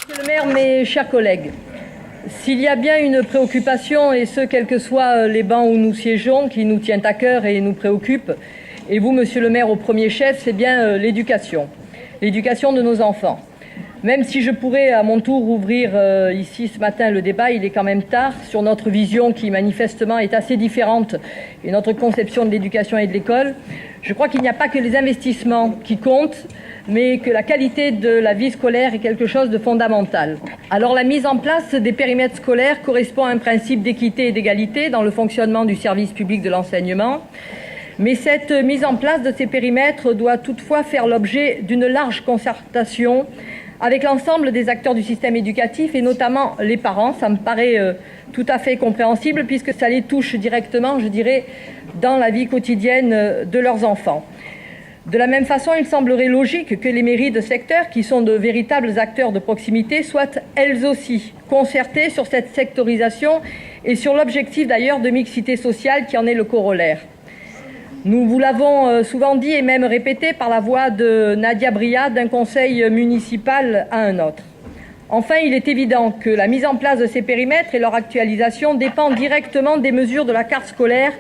Monsieur le maire, mes chers collègues, s'il y a bien une préoccupation, et ce, quels que soient les bancs où nous siégeons, qui nous tient à cœur et nous préoccupe, et vous, monsieur le maire, au premier chef, c'est bien l'éducation de nos enfants. Même si je pourrais à mon tour ouvrir ici ce matin le débat, il est quand même tard, sur notre vision qui manifestement est assez différente et notre conception de l'éducation et de l'école. Je crois qu'il n'y a pas que les investissements qui comptent, mais que la qualité de la vie scolaire est quelque chose de fondamental. Alors la mise en place des périmètres scolaires correspond à un principe d'équité et d'égalité dans le fonctionnement du service public de l'enseignement. Mais cette mise en place de ces périmètres doit toutefois faire l'objet d'une large concertation avec l'ensemble des acteurs du système éducatif et notamment les parents. Ça me paraît tout à fait compréhensible puisque ça les touche directement, je dirais, dans la vie quotidienne de leurs enfants. De la même façon, il semblerait logique que les mairies de secteur, qui sont de véritables acteurs de proximité, soient elles aussi concertées sur cette sectorisation et sur l'objectif d'ailleurs de mixité sociale qui en est le corollaire. Nous vous l'avons souvent dit et même répété par la voix de Nadia Bria d'un conseil municipal à un autre. Enfin, il est évident que la mise en place de ces périmètres et leur actualisation dépend directement des mesures de la carte scolaire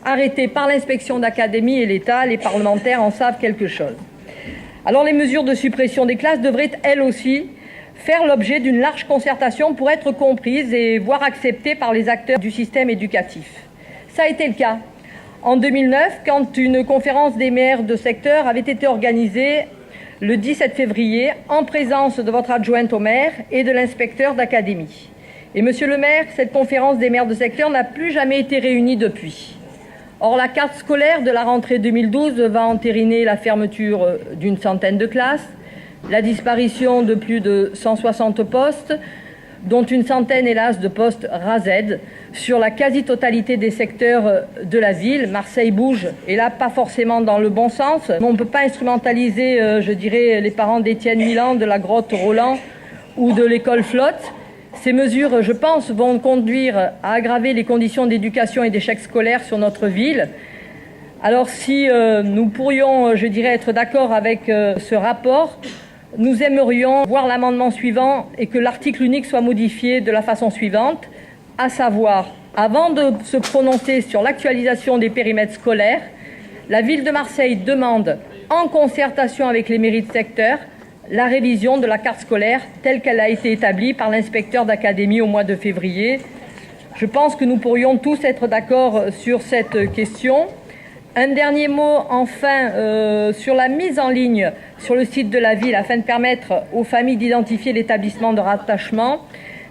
arrêtées par l'inspection d'académie et l'État. Les parlementaires en savent quelque chose. Alors les mesures de suppression des classes devraient elles aussi faire l'objet d'une large concertation pour être comprises et voire acceptées par les acteurs du système éducatif. Ça a été le cas en 2009, quand une conférence des maires de secteur avait été organisée le 17 février en présence de votre adjointe au maire et de l'inspecteur d'académie. Et monsieur le maire, cette conférence des maires de secteur n'a plus jamais été réunie depuis. Or, la carte scolaire de la rentrée 2012 va entériner la fermeture d'une centaine de classes, la disparition de plus de 160 postes, dont une centaine, hélas, de postes RASED sur la quasi-totalité des secteurs de la ville. Marseille bouge, et là, pas forcément dans le bon sens. On ne peut pas instrumentaliser, je dirais, les parents d'Étienne Milan, de la Grotte Roland ou de l'école Flotte. Ces mesures, je pense, vont conduire à aggraver les conditions d'éducation et d'échec scolaire sur notre ville. Alors si nous pourrions, je dirais, être d'accord avec ce rapport, nous aimerions voir l'amendement suivant et que l'article unique soit modifié de la façon suivante, à savoir, avant de se prononcer sur l'actualisation des périmètres scolaires, la ville de Marseille demande, en concertation avec les mairies de secteur, la révision de la carte scolaire telle qu'elle a été établie par l'inspecteur d'académie au mois de février. Je pense que nous pourrions tous être d'accord sur cette question. Un dernier mot enfin sur la mise en ligne sur le site de la ville afin de permettre aux familles d'identifier l'établissement de rattachement.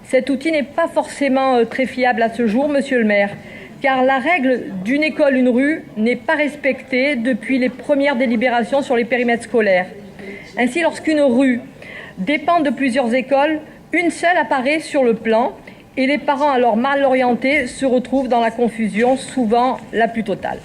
Cet outil n'est pas forcément très fiable à ce jour, monsieur le maire, car la règle d'une école, une rue n'est pas respectée depuis les premières délibérations sur les périmètres scolaires. Ainsi, lorsqu'une rue dépend de plusieurs écoles, une seule apparaît sur le plan et les parents alors mal orientés se retrouvent dans la confusion, souvent la plus totale.